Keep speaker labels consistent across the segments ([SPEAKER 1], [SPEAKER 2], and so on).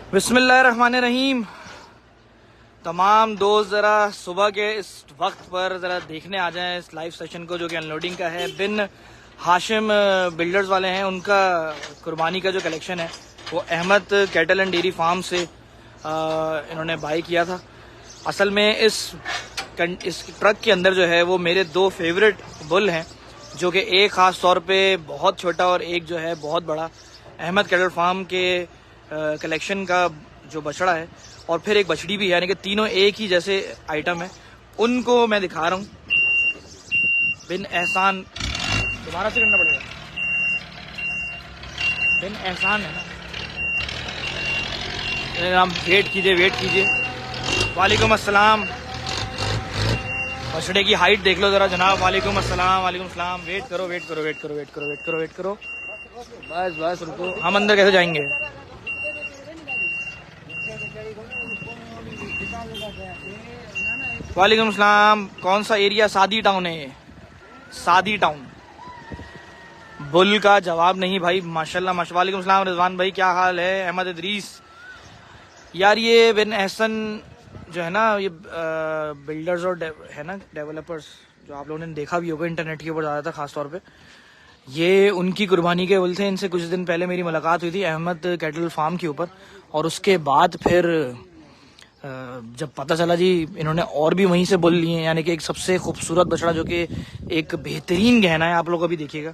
[SPEAKER 1] बिस्मिल्लाहिर्रहमानिर्रहीम। तमाम दोस्त ज़रा सुबह के इस वक्त पर ज़रा देखने आ जाएं इस लाइव सेशन को जो कि अनलोडिंग का है। बिन हाशिम बिल्डर्स वाले हैं, उनका कुर्बानी का जो कलेक्शन है वो Ahmad cattle and dairy farm से इन्होंने बाई किया था। असल में इस ट्रक के अंदर जो है वो मेरे दो फेवरेट बुल हैं, जो कि एक ख़ास तौर पे बहुत छोटा और एक जो है बहुत बड़ा, अहमद कैटल फार्म के कलेक्शन का जो बछड़ा है और फिर एक बछड़ी भी है, यानी कि तीनों एक ही जैसे आइटम है। उनको मैं दिखा रहा हूँ। बिन एहसान दोबारा से करना पड़ेगा। बिन एहसान है ना, आप वेट कीजिए। वालेकुम अस्सलाम। बछड़े की हाइट देख लो जरा जनाब। वालेकुम अस्सलाम। वेट करो। बस रुको, हम अंदर कैसे जाएंगे? वालेकुम सलाम। कौन सा एरिया? सादी टाउन है, सादी टाउन। बुल का जवाब नहीं भाई, माशाल्लाह। वालेकुम सलाम रिजवान भाई, क्या हाल है? अहमद इदरीस यार, ये बिन एहसन जो है ना, ये बिल्डर्स और है ना डेवलपर्स, जो आप लोगों ने देखा भी होगा इंटरनेट के ऊपर ज़्यादा था खास तौर पे, ये उनकी कुर्बानी के बुल थे। इनसे कुछ दिन पहले मेरी मुलाकात हुई थी अहमद कैटल फार्म के ऊपर, और उसके बाद फिर जब पता चला जी इन्होंने और भी वहीं से बुल लिए, यानी कि एक सबसे खूबसूरत बछड़ा जो कि एक बेहतरीन गहना है, आप लोग अभी देखिएगा,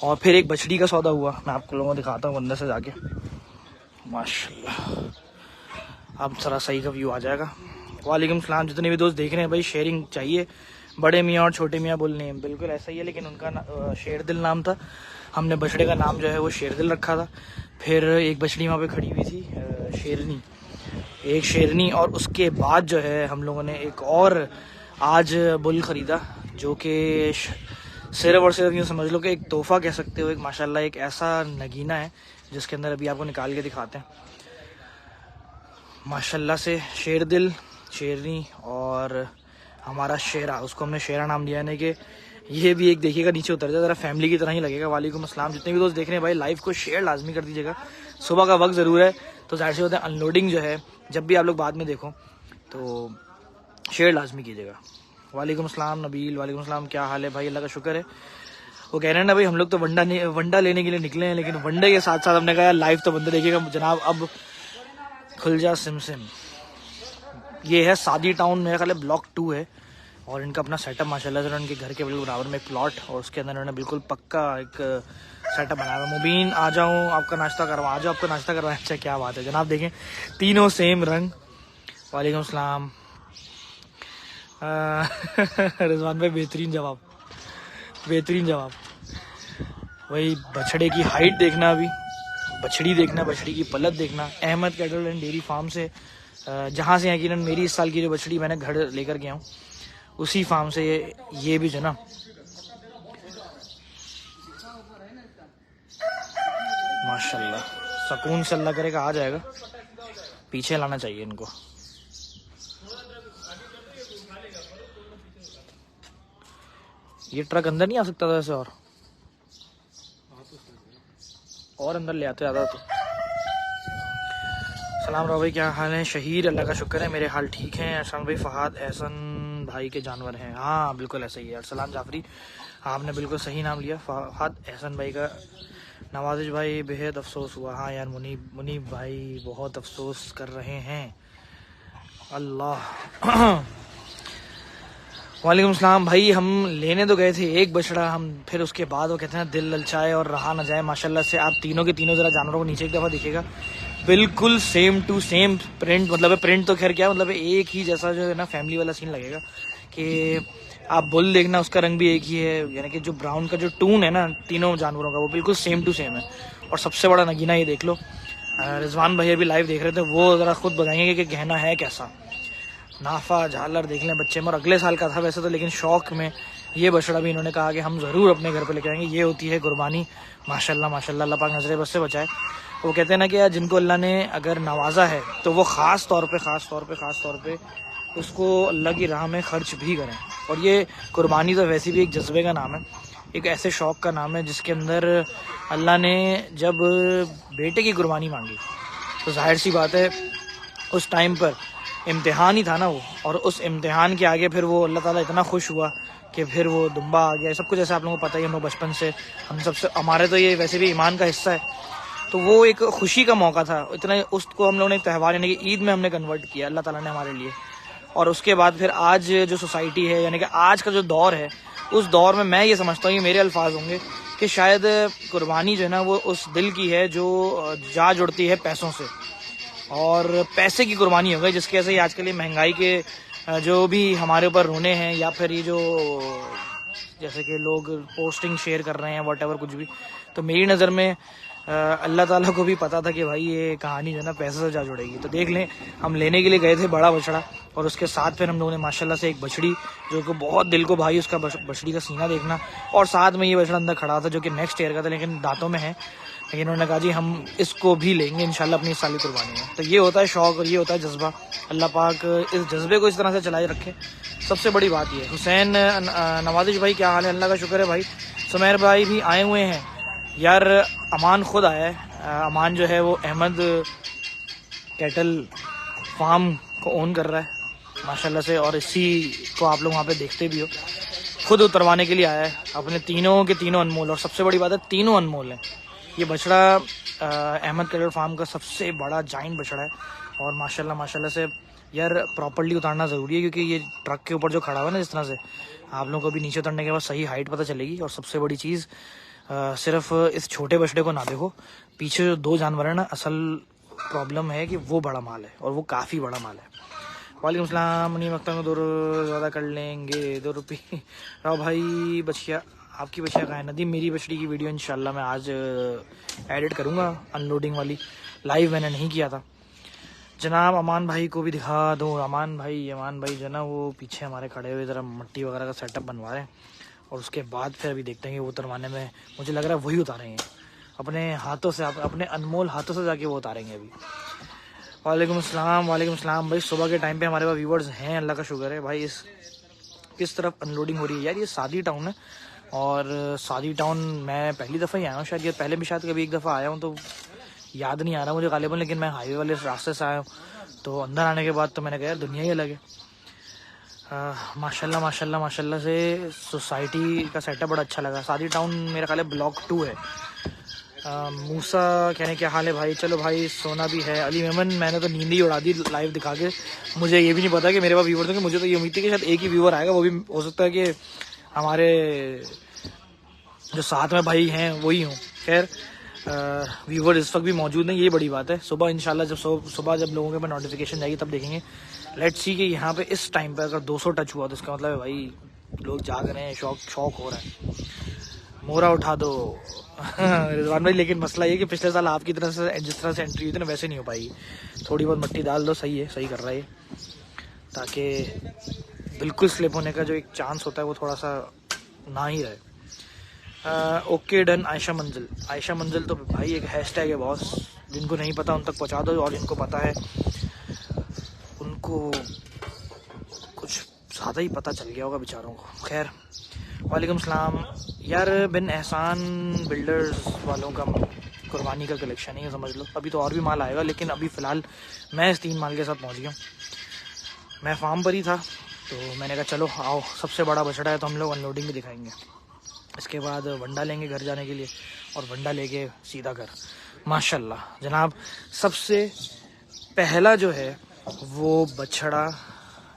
[SPEAKER 1] और फिर एक बछड़ी का सौदा हुआ। मैं आप लोगों को दिखाता हूँ अंदर से जाके। माशाल्लाह, अब जरा सही का व्यू आ जाएगा। वालेकुम सलाम। जितने भी दोस्त देख रहे हैं भाई, शेयरिंग चाहिए। बड़े मियाँ और छोटे मियाँ बुल नेम बिल्कुल ऐसा ही है, लेकिन उनका शेरदिल नाम था। हमने बछड़े का नाम जो है वो शेरदिल रखा था। फिर एक बछड़ी वहाँ पे खड़ी हुई थी, शेरनी, और उसके बाद जो है हम लोगों ने एक और आज बुल ख़रीदा, जो कि सिर्फ और सिर्फ यूँ समझ लो कि एक तोहफ़ा कह सकते हो। एक माशाल्लाह एक ऐसा नगीना है जिसके अंदर अभी आपको निकाल के दिखाते हैं। माशाल्लाह से शेरदिल, शेरनी और हमारा शेरा, उसको हमने शेरा नाम दिया है। कि ये भी एक देखिएगा, नीचे उतर जाए ज़रा, फैमिली की तरह ही लगेगा। वालेकुम अस्सलाम। जितने भी दोस्त देख रहे हैं भाई, लाइव को शेयर लाजमी कर दीजिएगा। सुबह का वक्त ज़रूर है तो जाहिर से होता है अनलोडिंग जो है, जब भी आप लोग बाद में देखो तो शेयर लाजमी कीजिएगा। वालेकुम अस्सलाम नबील। वालेकुम अस्सलाम, क्या हाल है भाई? अल्लाह का शुक्र है। वो कह रहे हैं ना भाई, हम लोग तो वंडा लेने के लिए निकले हैं, लेकिन वंडे के साथ साथ हमने कहा लाइव तो बंदे देखिएगा जनाब। अब खुल जा सिम। ये है सादी टाउन, मेरा ख्याल है ब्लॉक 2 है, और इनका अपना सेटअप माशाल्लाह से, उनके घर के बिल्कुल बराबर में एक प्लॉट, और उसके अंदर उन्होंने बिल्कुल पक्का एक सेटअप बनाया हुआ। मुबीन आ जाऊँ आपका नाश्ता करवाएं। अच्छा, क्या बात है जनाब, देखें तीनों सेम रंग। वालेकुम सलाम। रिजवान भाई बेहतरीन जवाब। वही बछड़े की हाइट देखना, अभी बछड़ी देखना, बछड़ी की पलट देखना। Ahmad cattle and dairy farm से, जहाँ से यकीनन मेरी इस साल की जो बछड़ी मैंने घर लेकर गया हूँ, उसी फार्म से ये भी जो ना माशाल्लाह सुकून से अल्लाह करेगा आ जाएगा। पीछे लाना चाहिए इनको। ये ट्रक अंदर नहीं आ सकता था ऐसे, और अंदर ले आते ज़्यादा तो। सलाम राव भाई, क्या हाल है? शहीर, अल्लाह का शुक्र है, मेरे हाल ठीक हैं। अहसान भाई, फहाद एहसन भाई के जानवर हैं। हाँ बिल्कुल ऐसा ही है। सलाम जाफरी, आपने बिल्कुल सही नाम लिया, फहाद एहसन भाई का। नवाजिश भाई, बेहद अफसोस हुआ। हाँ यार, मुनीब भाई बहुत अफसोस कर रहे हैं। अल्लाह। वालेकुम सलाम भाई, हम लेने तो गए थे एक बछड़ा, हम फिर उसके बाद वो कहते हैं दिल ललचाए और रहा ना जाए। माशाल्लाह से आप तीनों के तीनों ज़रा जानवरों को नीचे एक दफ़ा दिखेगा, बिल्कुल सेम टू सेम प्रिंट, मतलब प्रिंट तो खैर क्या मतलब एक ही जैसा जो है ना, फैमिली वाला सीन लगेगा। कि आप बुल देखना, उसका रंग भी एक ही है, यानी कि जो ब्राउन का जो टून है ना तीनों जानवरों का, वो बिल्कुल सेम टू सेम है। और सबसे बड़ा नगीना ये देख लो, रिजवान भाई अभी लाइव देख रहे थे, वो ज़रा खुद बताएंगे कि गहना है कैसा। नाफा झालर देख लें बच्चे में, अगले साल का था वैसे तो, लेकिन शौक में ये बछड़ा भी इन्होंने कहा कि हम ज़रूर अपने घर पे लेके आएंगे। ये होती है कुर्बानी। माशाल्लाह अल्लाह पाक नजरे बस से बचाए। वो कहते हैं ना कि यार जिनको अल्लाह ने अगर नवाजा है तो वो ख़ास तौर पे उसको अल्लाह की राह में ख़र्च भी करें। और ये कुर्बानी तो वैसे भी एक जज्बे का नाम है, एक ऐसे शौक़ का नाम है जिसके अंदर अल्लाह ने जब बेटे की कुर्बानी मांगी तो जाहिर सी बात है उस टाइम पर इम्तिहान ही था ना वो, और उस इम्तिहान के आगे फिर वो अल्लाह ताला इतना खुश हुआ कि फिर वो दुम्बा आ गया। सब कुछ ऐसा आप लोगों को पता ही, हम लोग बचपन से, हम सबसे, हमारे तो ये वैसे भी ईमान का हिस्सा है, तो वो एक खुशी का मौका था इतना, उसको हम लोगों ने एक त्यौहार यानी कि ईद में हमने कन्वर्ट किया अल्लाह ताला ने हमारे लिए। और उसके बाद फिर आज जो सोसाइटी है यानी कि आज का जो दौर है, उस दौर में मैं ये समझता हूँ, ये मेरे अल्फाज होंगे कि शायद कुर्बानी जो है ना वो उस दिल की है जो जा जुड़ती है पैसों से, और पैसे की कुर्बानी हो गई जिसकी वजह से आज के लिए महंगाई के जो भी हमारे ऊपर रोने हैं, या फिर ये जो जैसे कि लोग पोस्टिंग शेयर कर रहे हैं व्हाटएवर कुछ भी, तो मेरी नज़र में अल्लाह ताला को भी पता था कि भाई ये कहानी जो है ना पैसे से जा जुड़ेगी। तो देख लें, हम लेने के लिए गए थे बड़ा बछड़ा, और उसके साथ फिर हम लोगों ने माशाल्लाह से एक बछड़ी जो कि बहुत दिल को भाई, उसका बछड़ी का सीना देखना, और साथ में ये बछड़ा अंदर खड़ा था जो कि नेक्स्ट ईयर का था लेकिन दांतों में है, लेकिन उन्होंने कहा जी हम इसको भी लेंगे इंशाल्लाह अपनी इस साली कुर्बानी में। तो ये होता है शौक़ और ये होता है जज्बा। अल्लाह पाक इस जज्बे को इस तरह से चलाए रखे, सबसे बड़ी बात ये। हुसैन नवाजिश भाई क्या हाल है? अल्लाह का शुक्र है भाई। सुमेर भाई भी आए हुए हैं यार, अमान खुद आया है। अमान जो है वो अहमद कैटल फार्म को ओन कर रहा है माशाल्लाह से, और इसी को आप लोग वहाँ पे देखते भी हो, खुद उतरवाने के लिए आया है अपने तीनों के तीनों अनमोल, और सबसे बड़ी बात है तीनों अनमोल हैं। ये बछड़ा अहमद कैटल फार्म का सबसे बड़ा जाइंट बछड़ा है, और माशाल्लाह से यार प्रॉपर्ली उतारना ज़रूरी है, क्योंकि ये ट्रक के ऊपर जो खड़ा हुआ है ना जिस तरह से, आप लोगों को भी नीचे उतरने के बाद सही हाइट पता चलेगी। और सबसे बड़ी चीज़ सिर्फ इस छोटे बछड़े को ना देखो, पीछे जो दो जानवर है ना, असल प्रॉब्लम है कि वो बड़ा माल है, और वो काफ़ी बड़ा माल है। वालेकुम सलाम। नहीं वक्त में 2 ज़्यादा कर लेंगे, 2 रुपये। राव भाई बछिया, आपकी बछिया कहाँ है? नदीम, मेरी बछड़ी की वीडियो इंशाल्लाह मैं आज एडिट करूँगा, अनलोडिंग वाली, लाइव मैंने नहीं किया था। जनाब अमान भाई को भी दिखा दो। अमान भाई जो ना वो पीछे हमारे खड़े हुए ज़रा मट्टी वगैरह का सेटअप बनवा रहे हैं, और उसके बाद फिर अभी देखते हैं कि वो उतरवाने में, मुझे लग रहा है वही उतारेंगे अपने हाथों से, अपने अनमोल हाथों से जाके वो उतारेंगे अभी। वालेकुम सलाम भाई। सुबह के टाइम पे हमारे पास व्यूवर्स हैं, अल्लाह का शुक्र है भाई। किस तरफ अनलोडिंग हो रही है यार? ये सादी टाउन है, और सादी टाउन मैं पहली दफ़ा ही आया हूँ शायद, ये पहले भी शायद कभी एक दफ़ा आया हूँ तो याद नहीं आ रहा मुझे गालिबन, लेकिन मैं हाईवे वाले रास्ते से आया हूँ, तो अंदर आने के बाद तो मैंने कहा यार दुनिया ही अलग है। माशाल्लाह से सोसाइटी का सेटअप बड़ा अच्छा लगा। सादी टाउन मेरा ख्याल है ब्लॉक 2 है। मूसा कहने क्या हाल है भाई? चलो भाई सोना भी है। अली मेमन, मैंने तो नींद ही उड़ा दी लाइव दिखा के, मुझे ये भी नहीं पता कि मेरे पास व्यूवर थे, मुझे तो ये उम्मीद थी कि शायद एक ही व्यूवर आएगा, वो भी हो सकता है कि हमारे जो साथ में भाई हैं वही हों। खैर व्यूवर इस वक्त भी मौजूद नहीं, ये बड़ी बात है। सुबह इंशाल्लाह जब लोगों के पास नोटिफिकेशन जाएगी तब देखेंगे। लेट्स सी कि यहाँ पे इस टाइम पे अगर 200 टच हुआ तो इसका मतलब है भाई लोग जाग रहे हैं, शौक हो रहा है। मोरा उठा दो रिजवान भाई, लेकिन मसला ये कि पिछले साल आपकी तरह से जिस तरह से एंट्री हुई थी ना वैसे नहीं हो पाएगी, थोड़ी बहुत मट्टी डाल दो, सही है, सही कर रहा है, ताकि बिल्कुल स्लिप होने का जो एक चांस होता है वो थोड़ा सा ना ही रहे। Okay done. आयशा मंजिल तो भाई एक हैशटैग है बॉस, जिनको नहीं पता उन तक पहुंचा दो, और जिनको पता है उनको कुछ ज़्यादा ही पता चल गया होगा बेचारों को। खैर वालेकुम सलाम यार। बिन एहसान बिल्डर्स वालों का कुर्बानी का कलेक्शन है, समझ लो। अभी तो और भी माल आएगा, लेकिन अभी फ़िलहाल मैं इस 3 माल के साथ पहुंच गया हूँ। मैं फार्म पर ही था तो मैंने कहा चलो आओ, सबसे बड़ा बछड़ा है तो हम लोग अनलोडिंग भी दिखाएंगे। इसके बाद वंडा लेंगे घर जाने के लिए, और वंडा लेके सीधा घर। माशाल्लाह जनाब, सबसे पहला जो है वो बछड़ा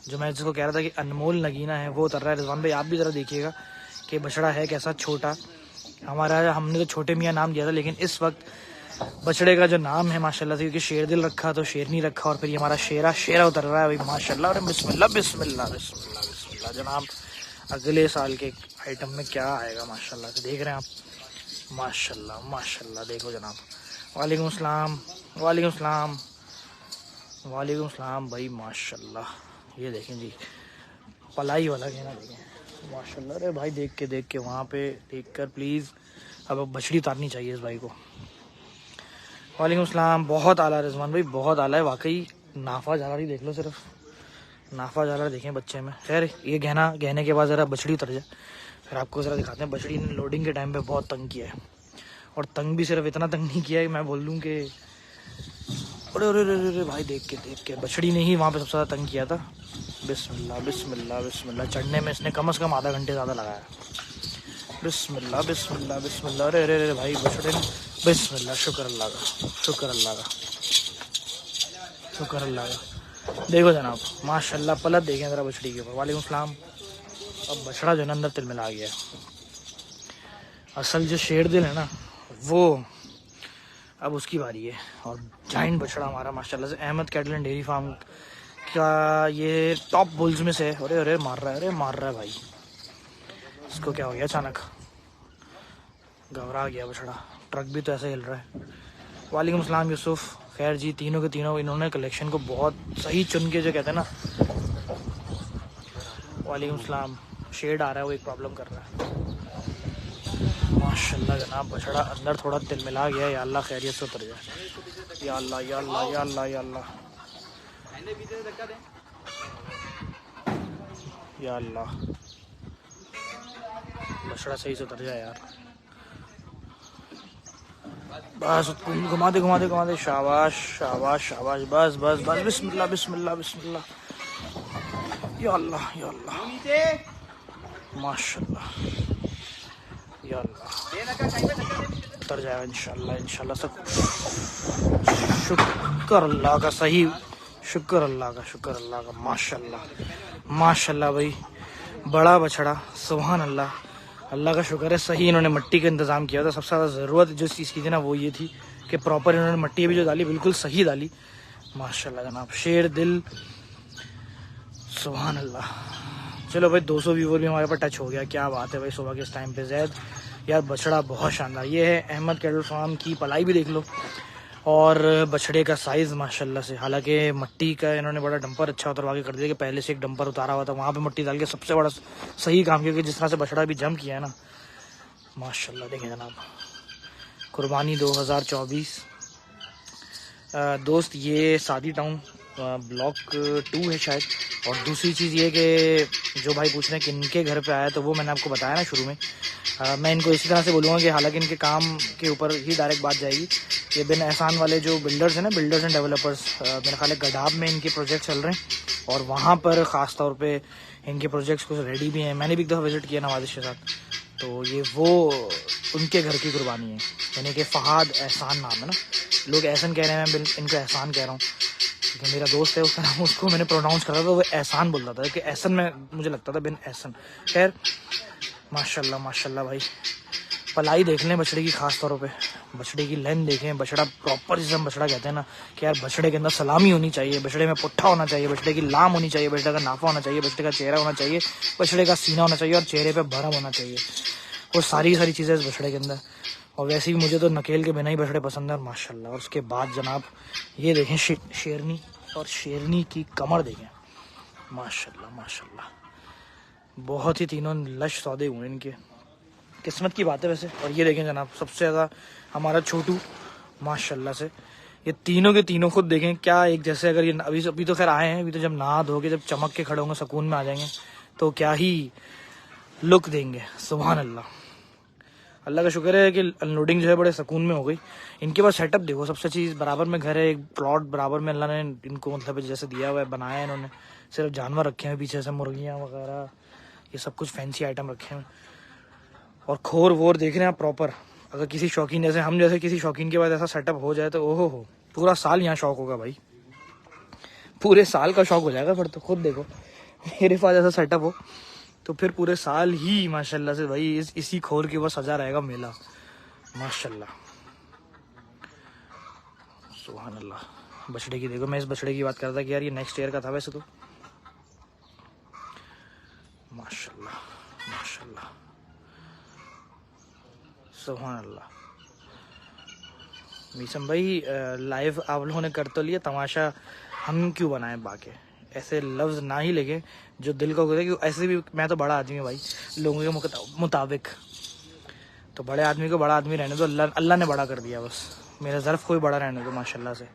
[SPEAKER 1] जो मैं जिसको कह रहा था कि अनमोल नगीना है, वो उतर रहा है। रिजवान भाई आप भी ज़रा देखिएगा कि बछड़ा है कैसा छोटा। हमने तो छोटे मियाँ नाम दिया था, लेकिन इस वक्त बछड़े का जो नाम है माशाल्लाह से, क्योंकि शेर दिल रखा तो शेरनी रखा, और फिर ये हमारा शेरा उतर रहा है भाई माशाल्लाह। और बिस्मिल्लाह जनाब, अगले साल के आइटम में क्या आएगा माशाल्लाह से, देख रहे हैं आप। माशाल्लाह देखो जनाब। वालेकुम सलाम भाई माशाल्लाह। ये देखें जी, पलाई वाला कहना देखें माशाल्लाह। अरे भाई देख के वहाँ पे देख कर प्लीज़, अब बछड़ी उतारनी चाहिए इस भाई को। वालेकुम सलाम। बहुत आला रिजवान भाई, बहुत आला है वाकई। नाफा झालर देख लो, सिर्फ नाफा झालर देखें बच्चे में। खैर ये गहने के बाद ज़रा बछड़ी उतर जाए, फिर आपको ज़रा दिखाते हैं। बछड़ी ने लोडिंग के टाइम पे बहुत तंग किया है, और तंग भी सिर्फ इतना तंग नहीं किया है मैं बोल दूँ कि अरे अरे अरे अरे भाई, देख के बछड़ी ने ही वहाँ पे सबसे ज़्यादा तंग किया था। बिस्मिल्लाह बिस्मिल्लाह बिस्मिल्लाह, चढ़ने में इसने कम से कम आधा घंटे ज़्यादा लगाया। बिस्मिल्लाह बिस्मिल्लाह बिस्मिल्लाह, अरे अरे अरे भाई बछड़े ने, बिस्मिल्लाह, शुक्र अल्लाह का, शुक्र अल्लाह का, शुक्र अल्लाह का। देखो जनाब, माशाल्लाह, पलट देखें ज़रा बछड़ी के ऊपर। वालेकुम सलाम। अब बछड़ा जो है अंदर तिल मिला गया। असल जो शेर दिल है ना, वो अब उसकी बारी है। और जाइंट बछड़ा हमारा माशाल्लाह से Ahmad cattle and dairy farm का ये टॉप बुल्स में से है। अरे अरे मार रहा है, अरे मार रहा है भाई। इसको क्या हो गया अचानक, घबरा गया बछड़ा। ट्रक भी तो ऐसे हिल रहा है। वालेकुम सलाम यूसुफ। खैर जी, तीनों के तीनों इन्होंने कलेक्शन को बहुत सही चुन के, जो कहते हैं ना। वालेकुम सलाम। शेड आ रहा है, वो एक प्रॉब्लम कर रहा है। माशाल्लाह जनाब, बछड़ा अंदर थोड़ा तिल मिला गया। या अल्लाह खैरियत से उतर जाए। या अल्लाह या अल्लाह या अल्लाह या अल्लाह या अल्लाह, बछड़ा सही से उतर जाए यार। बस घुमा दे घुमा दे घुमा दे। शाबाश शाबाश शाबाश, बस बस बस। बिस्मिल्लाह बिस्मिल्लाह बिस्मिल्लाह, या अल्लाह या अल्लाह, माशाल्लाह, या अल्लाह, उतर जाएगा इंशाल्लाह इंशाल्लाह। सब शुक्र अल्लाह का, सही, शुक्र अल्लाह का, शुक्र अल्लाह का। माशाल्लाह माशाल्लाह भाई, बड़ा बछड़ा, सुभान अल्लाह। अल्लाह का शुक्र है, सही इन्होंने मिट्टी का इंतज़ाम किया था। सबसे ज़्यादा ज़रूरत जो चीज़ की थी ना, वो ये थी कि प्रॉपर इन्होंने मिट्टी भी जो डाली, बिल्कुल सही डाली। माशाल्लाह जनाब, शेर दिल, सुभान अल्लाह। चलो भाई, 200 व्यूवर भी हमारे पर टच हो गया। क्या बात है भाई, सुबह के इस टाइम पे जैद यार, बछड़ा बहुत शानदार। ये है अहमद कैटल फार्म की पलाई भी देख लो, और बछड़े का साइज़ माशाल्लाह से। हालांकि मिट्टी का इन्होंने बड़ा डंपर अच्छा उतरवा के कर दिया, कि पहले से एक डंपर उतारा हुआ था, वहाँ पे मिट्टी डाल के सबसे बड़ा सही काम किया। कि जिस तरह से बछड़ा भी जंप किया है ना, माशाल्लाह। देखें जनाब, कुर्बानी 2024 दोस्त, ये सादी टाउन ब्लॉक 2 है शायद। और दूसरी चीज़ ये कि जो भाई पूछ रहे हैं कि इनके घर पे आया, तो वो मैंने आपको बताया ना शुरू में। मैं इनको इसी तरह से बोलूँगा कि हालांकि इनके काम के ऊपर ही डायरेक्ट बात जाएगी। ये बिन एहसान वाले जो बिल्डर्स हैं ना, बिल्डर्स एंड डेवलपर्स, मेरे ख्याल है गडाब में इनके प्रोजेक्ट चल रहे हैं, और वहाँ पर ख़ास तौर पे इनके प्रोजेक्ट्स कुछ रेडी भी हैं। मैंने भी एक दफ़ा विज़िट किया नवाज़िश के साथ। तो ये वो उनके घर की कुर्बानी है, यानी कि फ़हाद एहसान नाम है ना। लोग एहसान कह रहे हैं, मैं इनको एहसान कह रहा हूँ, क्योंकि मेरा दोस्त है, उसका नाम, उसको मैंने प्रोनाउंस कर रहा था, वो एहसान बोलता था, कि एहसन में मुझे लगता था बिन एहसन। खैर माशाल्लाह माशाल्लाह भाई, पलाई देख लें बछड़े की, खास तौर पे बछड़े की लेंथ देखें। बछड़ा प्रॉपर, जिसे हम बछड़ा कहते हैं ना, कि यार बछड़े के अंदर सलामी होनी चाहिए, बछड़े में पुट्ठा होना चाहिए, बछड़े की लाम होनी चाहिए, बछड़े का नाफा होना चाहिए, बछड़े का चेहरा होना चाहिए, बछड़े का सीना होना चाहिए, और चेहरे पे भरम होना चाहिए। वो सारी चीज़ें इस बछड़े के अंदर। और वैसे भी मुझे तो नकेल के बिना ही बछड़े पसंद है माशाल्लाह। और उसके बाद जनाब ये देखें शेरनी, और शेरनी की कमर देखें, माशाल्लाह माशाल्लाह। बहुत ही तीनों लश सौदे हुए इनके, किस्मत की बात है वैसे। और ये देखें जनाब, सबसे ज़्यादा हमारा छोटू, माशाल्लाह से। ये तीनों के तीनों खुद देखें क्या एक जैसे। अगर ये अभी तो खैर आए हैं, अभी तो जब नहा धो के जब चमक के खड़े होंगे, सुकून में आ जाएंगे, तो क्या ही लुक देंगे। सुभान अल्लाह, अल्लाह का शुक्र है कि अनलोडिंग जो है बड़े सुकून में हो गई। इनके पास सेटअप देखो, सबसे चीज़ बराबर में घर है, एक प्लॉट बराबर में अल्लाह ने इनको मतलब जैसे दिया हुआ है, बनाया है इन्होंने। सिर्फ जानवर रखे हैं पीछे से, मुर्गियाँ वगैरह, ये सब कुछ फैंसी आइटम रखे हैं। और खोर वोर देख रहे हैं आप प्रॉपर। अगर किसी शौकीन जैसे हम जैसे किसी शौकीन के बाद ऐसा सेटअप हो जाए, तो ओहो हो, पूरा साल यहाँ शौक होगा भाई, पूरे साल का शौक हो जाएगा फिर तो। खुद देखो, मेरे पास ऐसा सेटअप हो तो फिर पूरे साल ही माशाल्लाह से भाई इसी खोर के ऊपर सजा रहेगा मेला, माशाल्लाह, सुभान अल्लाह। बछड़े की देखो, मैं इस बछड़े की बात कर रहा था कि यार ये नेक्स्ट ईयर का था वैसे तो। माशाल्लाह माशाल्लाह, सुभान अल्लाह। मीसम भाई, लाइव आप लोगों ने कर तो लिया, तमाशा हम क्यों बनाएं बाके। ऐसे लफ्ज़ ना ही लेके जो दिल को कहते, कि ऐसे भी मैं तो बड़ा आदमी हूँ भाई, लोगों के मुताबिक। तो बड़े आदमी को बड़ा आदमी रहने दो, अल्लाह ने बड़ा कर दिया बस। मेरा ज़र्फ कोई बड़ा रहने दो माशाल्लाह से।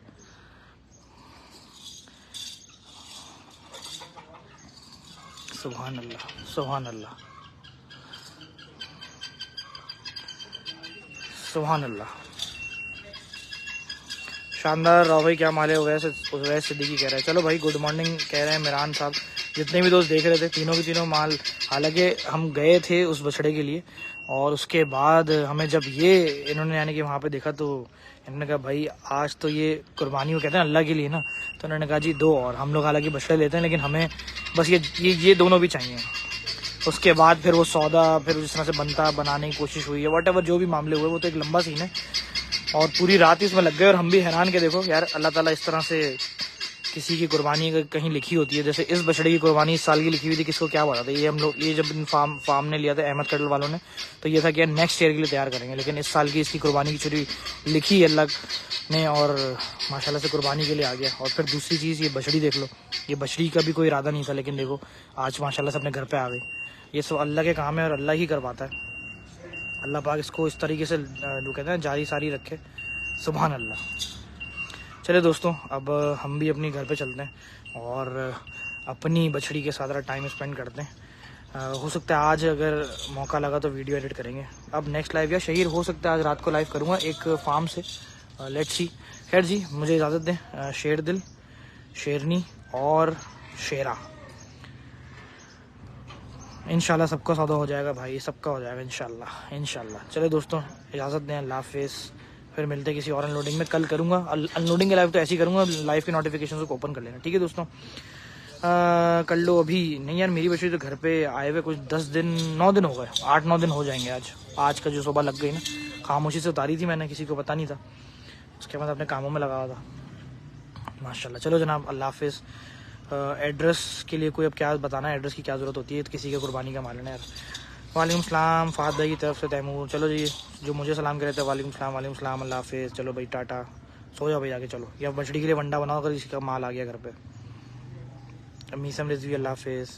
[SPEAKER 1] सुभान अल्लाह सुभान अल्लाह सुभान अल्लाह, शानदार। राव भाई क्या माले हो वैसे सिद्दीकी कह रहे हैं। चलो भाई गुड मॉर्निंग कह रहे हैं मिरान साहब। जितने भी दोस्त देख रहे थे तीनों के तीनों माल, हालांकि हम गए थे उस बछड़े के लिए और उसके बाद हमें जब ये इन्होंने यानी कि वहाँ पे देखा तो इन्होंने कहा भाई आज तो ये कुर्बानी वो कहते हैं अल्लाह के लिए ना, तो उन्होंने कहा जी दो और। हम लोग हालांकि बछड़े लेते हैं लेकिन हमें बस ये दोनों भी चाहिए। उसके बाद फिर वो सौदा फिर जिस तरह से बनता बनाने की कोशिश हुई है, व्हाटएवर जो भी मामले हुए वो तो एक लंबा सीन है और पूरी रात ही इसमें लग गए। और हम भी हैरान के देखो यार अल्लाह ताला इस तरह से किसी की कुर्बानी कहीं लिखी होती है। जैसे इस बछड़े की कुर्बानी इस साल की लिखी हुई थी, किसको क्या पता था। ये हम लोग ये जब फार्म ने लिया था अहमद कटल वालों ने, तो ये था कि नेक्स्ट ईयर के लिए तैयार करेंगे, लेकिन इस साल की इसकी कुर्बानी की छुरी लिखी है अल्लाह ने और माशाल्लाह से कुर्बानी के लिए आ गया। और फिर दूसरी चीज़ ये बछड़ी देख लो, ये बछड़ी का भी कोई इरादा नहीं था लेकिन देखो आज माशाल्लाह से अपने घर पर आ गई। ये सब अल्लाह के काम है और अल्लाह ही करवाता है। अल्लाह पाक इसको इस तरीके से जो कहते हैं जारी सारी रखे, सुभान अल्लाह। चले दोस्तों अब हम भी अपनी घर पे चलते हैं और अपनी बछड़ी के साथ टाइम स्पेंड करते हैं। हो सकता है आज अगर मौका लगा तो वीडियो एडिट करेंगे। अब नेक्स्ट लाइव या शहीर हो सकता है आज रात को लाइव करूँगा एक फार्म से, लेट्स सी। खैर जी मुझे इजाज़त दें। शेर दिल, शेरनी और शेरा, इंशाल्लाह सबका सौदा हो जाएगा भाई, सबका हो जाएगा इंशाल्लाह इंशाल्लाह। चले दोस्तों इजाज़त दें, अल्लाह हाफिज़। फिर मिलते हैं किसी और अनलोडिंग में। कल करूँगा अनलोडिंग के लाइव तो ऐसे ही करूँगा, लाइव की नोटिफिकेशन को ओपन कर लेना, ठीक है दोस्तों। कर लो अभी नहीं यार, मेरी बछड़ी तो घर पे आए हुए कुछ 10 दिन 9 दिन हो गए, 8-9 दिन हो जाएंगे आज का जो सुबह लग गई ना, खामोशी से उतारी थी मैंने, किसी को पता नहीं था। उसके बाद अपने कामों में लगा हुआ था माशाल्लाह। चलो जनाब अल्लाह हाफिज़। एड्रेस के लिए कोई अब क्या बताना है, एड्रेस की क्या ज़रूरत होती है, तो किसी के कुर्बानी का मालना है यार। वालेकुम सलाम फ़ाद भाई की तरफ से तैमूर। चलो जी जो मुझे सलाम कर रहे थे वालेकुम सलाम अल्लाह हाफिज़। चलो भाई टाटा, सो जाओ भाई आगे। चलो या बछड़ी के लिए वंडा बनाओ अगर किसी का माल आ गया घर पे। मीसम रिजवी अल्लाह हाफिज़।